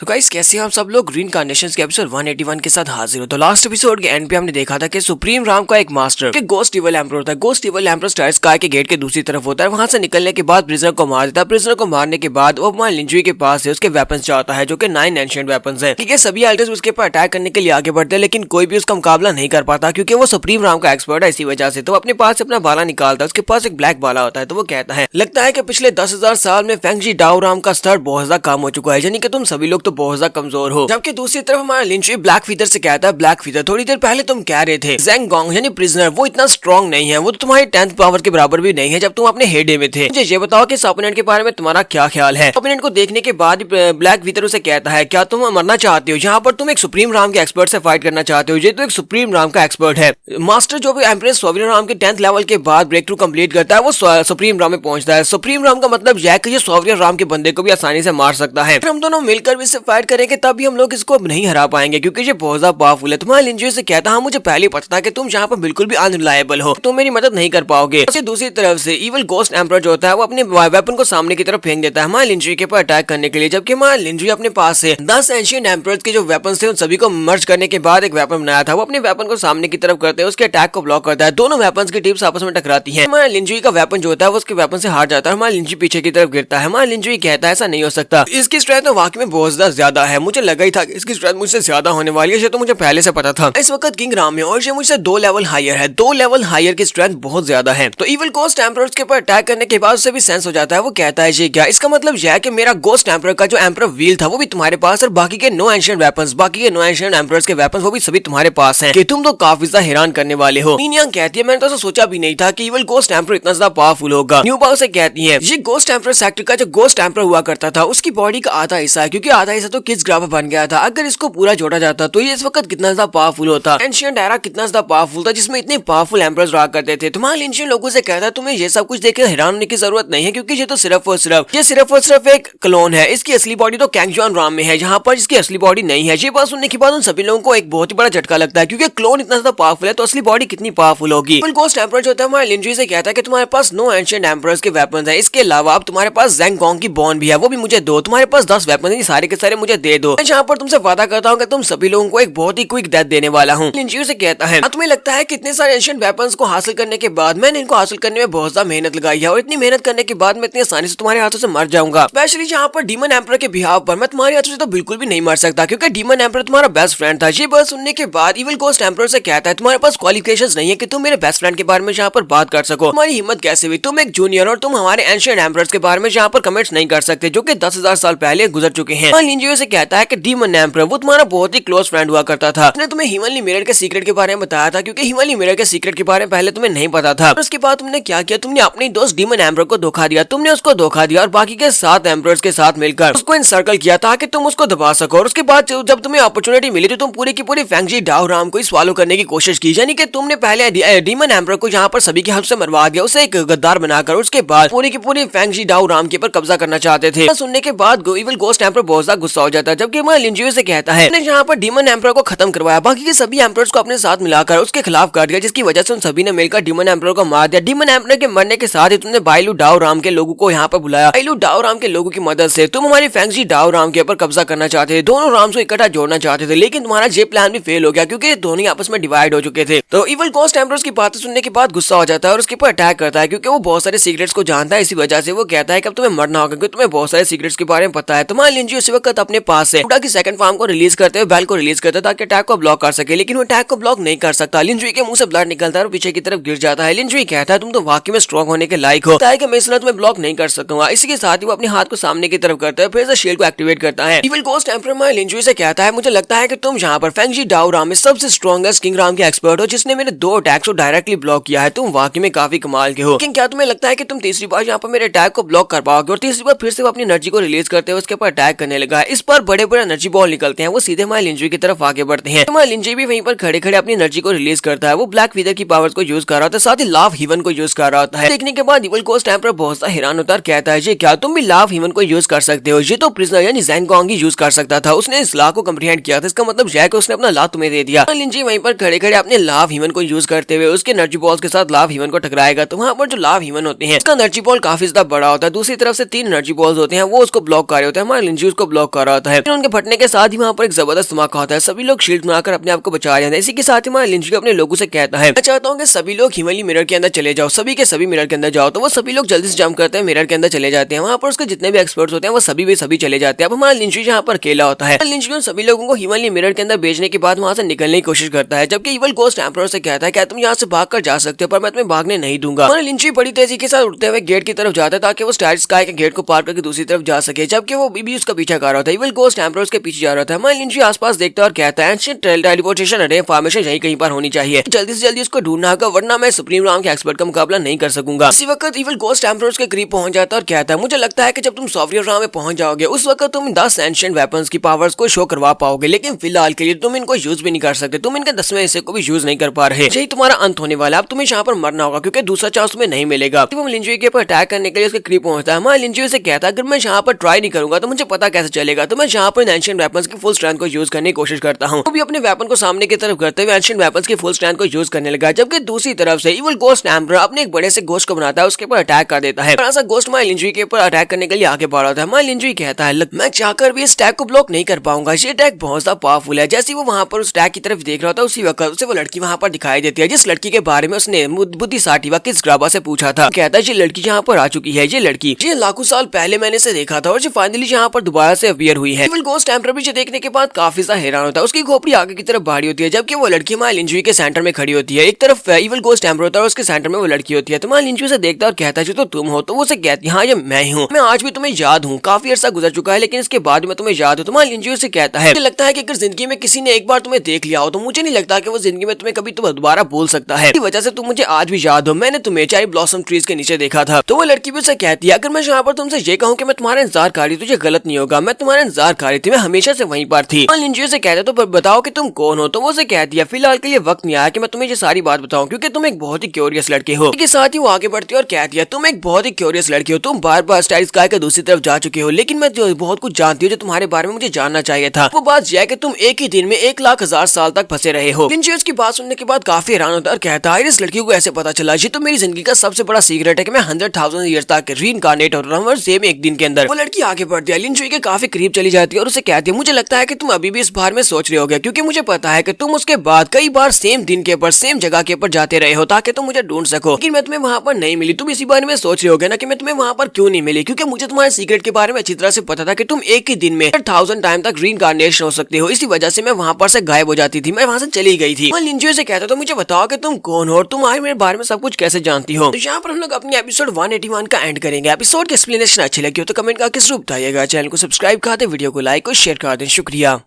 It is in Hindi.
तो गाइस कैसे हैं आप सब लोग। ग्रीन कार्नेशंस के एपिसोड 181 के साथ हाजिर हो। तो लास्ट एपिसोड के एंड पे हमने देखा था कि सुप्रीम राम का एक मास्टर के गोस्ट इवल एम्परर होता है। Ghost evil emperor star sky के गेट के दूसरी तरफ होता है। वहां से निकलने के बाद प्रिजनर को मार देता है। प्रिजनर को मारने के बाद वो हमारे लिंजुई के पास है, उसके वेपन्स चाहता है जो कि 9 एंशिएंट वेपन्स है। ठीक है, सभी एल्डर्स उसके ऊपर अटैक करने के लिए आगे बढ़ते हैं, लेकिन कोई भी उसका मुकाबला नहीं कर पाता क्योंकि वो सुप्रीम राम का एक्सपर्ट है। इसी वजह से तो अपने पास अपना बाला निकालता है। उसके पास एक ब्लैक बाला होता है। तो वो कहता है लगता है कि पिछले 10,000 साल में फेंगजी डाओ राम का स्तर बहुत ज्यादा कम हो चुका है, यानी कि तुम सभी लोग तो बहुत ज्यादा कमजोर हो। जबकि दूसरी तरफ हमारा लिंजुई ब्लैक फीदर से कहता है ब्लैक फीदर थोड़ी देर पहले तुम कह रहे थे ज़ेंग गोंग यानी प्रिजनर वो इतना स्ट्रॉन्ग नहीं है, वो तो तुम्हारी 10th पावर के बराबर भी नहीं है जब तुम अपने हेडे में थे। मुझे ये बताओ कि इस ओपोनेंट के बारे में तुम्हारा क्या ख्याल है। ओपोनेंट को देखने के बाद ब्लैक फीदर उसे कहता है क्या तुम मरना चाहते हो? यहाँ पर तुम एक सुप्रीम राम के एक्सपर्ट से फाइट करना चाहते हो। ये तो एक सुप्रीम राम का एक्सपर्ट है। मास्टर जो भी एम्प्रेस सोवरियन राम के 10th लेवल के बाद ब्रेक थ्रू कंप्लीट करता है वो सुप्रीम राम में पहुंचता है। सुप्रीम राम का मतलब यह है कि ये सोवरियन राम के बंदे को भी आसानी से मार सकता है। हम दोनों मिलकर भी इससे फाइट करेंगे तब भी हम लोग इसको नहीं हरा पाएंगे क्योंकि ये बहुत ज्यादा पावरफुल है। तुम्हारे लिंजुई से कहता हाँ मुझे पहले पता था कि तुम यहाँ पर बिल्कुल भी अनरिलायबल हो, तुम मेरी मदद नहीं कर पाओगे। दूसरी तरफ से इवल गोस्ट एम्परर जो होता है वो अपने वेपन को सामने की तरफ फेंक देता है हमारे लिंजुई के ऊपर अटैक करने के लिए। जबकि हमारे लिंजुई अपने पास से 10 एंशिएंट एम्परर्स के जो वेपन थे उन सभी को मर्ज करने के बाद एक वेपन बनाया था। वो अपने वेपन को सामने की तरफ करते हैं, उसके अटैक को ब्लॉक करता है। दोनों वेपन्स की टिप्स आपस में टकराती है। हमारे लिंजुई का वेपन जो होता है वो उसके वेपन से हार जाता है। हमारा लिंजुई पीछे की तरफ गिरता है। हमारा लिंजुई कहता है ऐसा नहीं हो सकता, इसकी स्ट्रेंथ तो वाकई में बहुत ज्यादा है। मुझे लगा ही था कि इसकी स्ट्रेंथ मुझसे ज्यादा होने वाली है, ये तो मुझे पहले से पता था। इस वक्त किंग राम है और ये मुझसे 2 लेवल हायर है। 2 लेवल हायर की स्ट्रेंथ बहुत ज्यादा है। तो इवल गोस्ट एम्परर्स के ऊपर अटैक करने के बाद उसे भी सेंस हो जाता है। वो कहता है ये क्या, इसका मतलब यह है कि मेरा गोस्ट एम्परर का जो एम्परर व्हील था वो भी तुम्हारे पास और बाकी के 9 एंशिएंट वेपन्स, बाकी के 9 एंशिएंट एम्परर्स के वेपन्स वो भी सभी तुम्हारे पास हैं कि तुम तो काफी ज्यादा हैरान करने वाले हो। नीनियांग कहती है मैंने तो सोचा भी नहीं था कि इवल गोस्ट एम्परर इतना ज्यादा पावरफुल होगा। न्यूबाओ से कहती है ये गोस्ट एम्परर सेक्टर का जो गोस्ट एम्परर हुआ करता था उसकी बॉडी का आधा हिस्सा है क्योंकि आधा हिस्सा तो किड्स ग्राफर बन गया था। अगर इसको पूरा जोड़ा जाता तो ये इस वक्त कितना ज्यादा पावरफुल होता। एंशिएंट एरा कितना ज्यादा पावरफुल था जिसमें इतने पावरफुल एम्परर्स रहा करते थे। तुम्हारे लिंजुई लोगों से कहता है तुम्हें ये सब कुछ देखकर हैरान होने की जरूरत नहीं है क्योंकि ये तो सिर्फ और सिर्फ एक क्लोन है। इसकी असली बॉडी तो कैंगजुआन राम में है जहाँ पर इसकी असली बॉडी नहीं है। ये बात सुनने के बाद उन सभी लोगों को एक बहुत ही बड़ा झटका लगता है क्योंकि क्लोन इतना ज्यादा पावरफुल है तो असली बॉडी कितनी पावरफुल होगी। गोस्ट एम्परर जो होता है हमारे लिंजुई से कहता है कि तुम्हारे पास 9 एंशिएंट एम्परर्स के वेपन्स हैं, इसके अलावा अब तुम्हारे पास ज़ेंग गोंग की बॉन भी है, वो भी मुझे दो। तुम्हारे पास 10 वेपन है, सारे के सारे मुझे दे दो। मैं यहाँ पर तुमसे वादा करता हूँ कि तुम सभी लोगों को एक बहुत ही क्विक डेथ देने वाला हूँ। लिंजुई से कहता है तुम्हें लगता है कि इतने सारे एंशिएंट वेपन्स को हासिल करने के बाद मैंने इनको हासिल करने में बहुत ज्यादा मेहनत लगाई है और इतनी मेहनत करने के बाद मैं इतनी आसानी से तुम्हारे हाथों से मर जाऊंगा। स्पेशली जहाँ पर डीमन एम्परर के बिहाव पर मैं तुम्हारे हाथों से तो बिल्कुल भी नहीं मर सकता क्योंकि डीमन एम्परर तुम्हारा बेस्ट फ्रेंड था। ये बात सुनने के बाद इवल गोस्ट एम्परर से कहता है तुम्हारे पास क्वालिफिकेशंस नहीं है कि तुम मेरे बेस्ट फ्रेंड के बारे में यहाँ पर बात कर सको। तुम्हारी हिम्मत कैसे हुई? तुम एक जूनियर और तुम हमारे एंशिएंट एम्परर्स के बारे में यहाँ पर कमेंट्स नहीं कर सकते जो कि 10,000 साल पहले गुजर चुके हैं। लिंजुई से कहता है कि डीमन एम्परर वो तुम्हारा बहुत ही क्लोज फ्रेंड हुआ करता था। उसने तुम्हें हिमनली मिरर के सीक्रेट के बारे में बताया था क्योंकि हिमनली मिरर के सीक्रेट के बारे में पहले तुम्हें नहीं पता था। उसके बाद तुमने क्या किया, तुमने अपने दोस्त डीमन एम्परर को धोखा दिया। तुमने उसको धोखा दिया और बाकी के 7 एम्परर्स के साथ मिलकर उसको इनसर्कल किया ताकि तुम उसको दबा सको। और उसके बाद जब तुम्हें अपॉर्चुनिटी मिली तो तुम पूरी की पूरी फेंगजी डाओ राम को स्वालो करने की कोशिश की, यानी कि तुमने पहले डीमन एम्परर को यहाँ पर सभी के हाथ से मरवा दिया, उसे एक गद्दार बनाकर। उसके बाद पूरी की पूरी फेंगजी डाओ राम के ऊपर कब्जा करना चाहते थे। सुनने के बाद इवल गोस्ट एम्परर बहुत ज्यादा गुस्सा हो जाता है। जबकि हमारे लिंजुई से कहता है यहाँ पर डीमन एम्परर को खत्म करवाया, बाकी के सभी एम्परर्स को अपने साथ मिलाकर उसके खिलाफ कर दिया, जिसकी वजह से उन सभी ने मिलकर डीमन एम्परर को मार दिया। डीमन एम्परर के मरने के साथ ही तुमने बाइलू डाओ राम के लोगों को यहाँ पर बुलाया। बाइलू डाओ राम के लोगों की मदद से तुम हमारी फेंगजी डाओ राम के ऊपर कब्जा करना चाहते थे। दोनों राम को इकट्ठा जोड़ना चाहते थे, लेकिन तुम्हारा ये प्लान भी फेल हो गया क्योंकि दोनों आपस में डिवाइड हो चुके थे। तो इवल गोस्ट एम्परर की बातें सुनने के बाद गुस्सा हो जाता है और उसके ऊपर अटैक करता है क्योंकि वो बहुत सारे सीक्रेट्स को जानता है। इसी वजह से वो कहता है कि अब तुम्हें मरना होगा क्योंकि तुम्हें बहुत सारे सीक्रेट्स के बारे में पता है। तुम्हारे लिंजुई उसी वक्त अपने पास से बुडा की सेकंड फॉर्म को रिलीज करते हुए बेल को रिलीज करता है ताकि अटैक को ब्लॉक कर सके, लेकिन वो अटैक को ब्लॉक नहीं कर सकता। लिंजुई के मुंह से ब्लड निकलता है और पीछे की तरफ गिर जाता है। लिंजुई कहता है तुम तो वाकई में स्ट्रॉन्ग होने के लायक हो, कि मैं इसलिए तुम्हें ब्लॉक नहीं कर सकूंगा। इसी के साथ ही वो अपने हाथ को सामने की तरफ करता है, फिर से शील्ड को एक्टिवेट करता है। इवल गोस्ट एम्परर लिंजुई से कहता है मुझे लगता है कि तुम यहाँ पर फेंगजी डाओ राम में सबसे स्ट्रॉन्गेस्ट किंग राम के एक्सपर्ट हो जिसने मेरे 2 अटैक्स को डायरेक्टली ब्लॉक किया है। तुम वाकई में काफी कमाल के हो, लेकिन क्या तुम्हें लगता है कि तुम तीसरी बार यहाँ पर मेरे अटैक को ब्लॉक कर पाओगे? और तीसरी बार फिर से वो अपनी एनर्जी को रिलीज करते हुए उसके ऊपर अटैक करने लगा है। इस पर बड़े बड़े एनर्जी बॉल निकलते हैं, वो सीधे हमारे लिंजुई की तरफ आगे बढ़ते हैं। हमारे लिंजुई भी वहीं पर खड़े खड़े अपनी एनर्जी को रिलीज करता है। वो ब्लैक फीदर की पावर्स को यूज कर रहा होता है, साथ ही लाव हीवन को यूज कर रहा होता है। देखने के बाद इवल गोस्ट एम्परर बहुत सा हैरान होता है, कहता है ये क्या तुम भी लाव हीवन को यूज कर सकते हो? ये तो प्रिजनर यानी ज़ेंग गोंग ही यूज कर सकता था, उसने इस लॉ को कंप्रीहेंड किया था, इसका मतलब यह है कि उसने अपना लॉ तुम्हें दे दिया। लिंजुई वहीं पर खड़े खड़े अपने लाव हीवन को यूज करते हुए उसके एनर्जी बॉल्स के साथ लाव हीवन को टकराएगा। तो वहाँ पर जो लाव हीवन होते हैं उसका एनर्जी बॉल काफी ज्यादा बड़ा होता है। दूसरी तरफ से 3 एनर्जी बॉल्स होते हैं, वो उसको ब्लॉक कर रहे होते हैं। हमारे लिंजुई उसको ब्लॉक ब्लॉक कर रहा होता है। उनके फटने के साथ ही वहाँ पर एक जबरदस्त धमाका होता है। सभी लोग शील्ड बनाकर अपने आप को बचा रहे हैं। इसी के साथ ही हमारा लिंची अपने लोगों से कहता है, मैं चाहता हूँ कि सभी लोग हिमालय मिरर के अंदर चले जाओ, सभी के सभी मिरर के अंदर जाओ। तो वो सभी लोग जल्दी से जंप करते हैं, मिरर के अंदर चले जाते हैं। वहाँ पर उसके जितने भी एक्सपर्ट्स होते हैं वो सभी चले जाते हैं। अब हमारा लिंची यहाँ पर अकेला होता है। लिंची उन सभी लोगों को हिमालय मिरर के अंदर भेजने के बाद वहाँ से निकलने की कोशिश करता है, जबकि इवल गोस्ट एम्परर से कहता है क्या तुम यहाँ से भाग कर जा सकते हो, पर मैं तुम्हें भागने नहीं दूंगा। हमारा लिंची बड़ी तेजी के साथ उड़ते हुए गेट की तरफ जाता है ताकि वो स्टार स्काई के गेट को पार करके दूसरी तरफ जा सके, जबकि वो भी उसका पीछा कर रहा था। इवल गोस्ट एम्परर के पीछे जा रहा था। हमारा लिंची आसपास देखता है और कहता है टेलीपोर्टेशन अरे फॉर्मेशन यहीं कहीं पर होनी चाहिए, जल्दी से जल्दी उसको ढूंढना होगा वरना मैं सुप्रीम राम के एक्सपर्ट का मुकाबला नहीं कर सकूंगा। इसी वक्त इवल गोस्ट एम्परर के करीब पहुंच जाता है और कहता है मुझे लगता है कि जब तुम सॉफ्टवेयर राम में पहुंच जाओगे उस वक्त तुम 10 एंशिएंट वेपन्स की पावर्स को शो करवा पाओगे, लेकिन फिलहाल के लिए तुम इनको यूज भी नहीं कर सकते, तुम इनके 10वें हिस्से को भी यूज नहीं कर पा रहे। यही तुम्हारा अंत होने वाला है। अब तुम्हें यहाँ पर मरना होगा क्योंकि दूसरा चांस तुम्हें नहीं मिलेगा। तो वो लिंजुई के ऊपर अटैक करने के लिए उसके करीब पहुंचता है। हमारा लिंजुई से कहता है अगर मैं यहाँ पर ट्राई नहीं करूंगा तो मुझे पता कैसे चलेगा। तो मैं यहाँ पर एंशिएंट वेपन्स की फुल स्ट्रेंथ को यूज करने की कोशिश करता हूँ। भी अपने वेपन को सामने की तरफ करते हुए एंशिएंट वेपन्स की फुल स्ट्रेंथ को यूज करने लगा, जबकि दूसरी तरफ से इवल गोस्ट एम्परर अपने एक बड़े से गोस्ट को बनाता है, उसके ऊपर अटैक कर देता है। ऐसा गोस्ट हमारे लिंजुई के ऊपर अटैक करने के लिए आगे बढ़ रहा था। हमारे लिंजुई कहता है मैं चाहकर भी इस अटैक को ब्लॉक नहीं कर पाऊंगा, ये अटैक बहुत ज्यादा पावरफुल है। जैसे वो वहाँ पर उस अटैक की तरफ देख रहा था उसी वक्त उसे वो लड़की वहाँ पर दिखाई देती है, जिस लड़की के बारे में उसने बुद्धि साटिवा किस ग्राबा से पूछा था। कहता है ये लड़की यहाँ पर आ चुकी है, ये लड़की ये लाखों साल पहले मैंने इसे देखा था और ये फाइनली यहाँ पर दोबारा से अपीयर हुई है। इवल गोस्ट एम्परर भी देखने के बाद काफी ज्यादा हैरान होता है। उसकी खोपड़ी आगे की तरफ भारी होती है, जबकि वो लड़की हमारे लिंजुई के सेंटर में खड़ी होती है। एक तरफ इवल गोस्ट एम्परर होता है और उसके सेंटर में वो लड़की होती है। तो हमारे लिंजुई से देखता है और कहता है तो तुम हो। तो वो उसे कहती है हाँ ये मैं हूँ, मैं आज भी तुम्हें याद हूँ, काफी अर्सा गुजर चुका है लेकिन इसके बाद में तुम्हें याद हो। तुम्हारे लिंजुई से कहता है मुझे लगता है कि अगर जिंदगी में किसी ने एक बार तुम्हें देख लिया हो तो मुझे नहीं लगता कि वो जिंदगी में तुम्हें कभी दोबारा बोल सकता है। इसी वजह से तुम मुझे आज भी याद हो, मैंने तुम्हें चेरी ब्लॉसम ट्रीज के नीचे देखा था। तो वो लड़की भी उसे कहती है अगर मैं यहाँ पर तुमसे ये कहूँ कि मैं तुम्हारा इंतजार कर रही तुझे गलत नहीं होगा, मैं तुम्हारा इंतजार कर रही थी, मैं हमेशा से वहीं पर थी। लिंजुई से कहते तो बताओ कि तुम कौन हो। तो वो उसे कहती है फिलहाल के लिए वक्त नहीं आया कि मैं तुम्हें ये सारी बात बताऊं क्योंकि तुम एक बहुत ही क्यूरियस लड़के हो। इसके साथ ही वो आगे बढ़ती है और कहती है तुम एक बहुत ही क्यूरियस लड़की हो, तुम बार बार स्टार स्काई के दूसरी तरफ जा चुके हो, लेकिन मैं जो बहुत कुछ जानती हूँ जो तुम्हारे बारे में मुझे जानना चाहिए था। वो बात यह है कि तुम एक ही दिन में 1,00,000 साल तक फंसे रहे हो। लिंजुई उसकी बात सुनने के बाद काफी हैरान होता है और कहता है इस लड़की को ऐसे पता चला, ये तो मेरी जिंदगी का सबसे बड़ा सीक्रेट है कि मैं 100,000 ईयर तक रीइंकार्नेट हो रहा हूँ और सेम एक दिन के अंदर। वो लड़की आगे बढ़ती है, लिंजुई के काफी करीब चली जाती है और उसे कहती है मुझे लगता है कि तुम अभी भी इस बारे में सोच रहे होगे क्योंकि मुझे पता है कि तुम उसके बाद कई बार सेम दिन के ऊपर सेम जगह के ऊपर जाते रहे हो ताकि तुम मुझे ढूंढ सको, लेकिन मैं तुम्हें वहाँ पर नहीं मिली। तुम इसी बारे में सोच रहे होगे ना कि मैं तुम्हें वहाँ पर क्यों नहीं मिली, क्योंकि मुझे तुम्हारे सीक्रेट के बारे में अच्छी तरह से पता था कि तुम एक ही दिन में 1000 टाइम तक रीइंकार्नेशन हो सकते हो। इसी वजह से मैं वहाँ पर से गायब हो जाती थी, मैं वहाँ से चली गई थी। मैं लिंजुई से कहता तो मुझे बताओ कि तुम कौन हो और तुम मेरे बारे में सब कुछ कैसे जानती हो। तो यहाँ पर हम लोग अपने एपिसोड 181 का एंड करेंगे। एपिसोड की एक्सप्लेनेशन अच्छी लगी हो तो कमेंट करके जरूर बताइएगा। चैनल को सब्सक्राइब कर दे, वीडियो को लाइक और शेयर कर दें। शुक्रिया।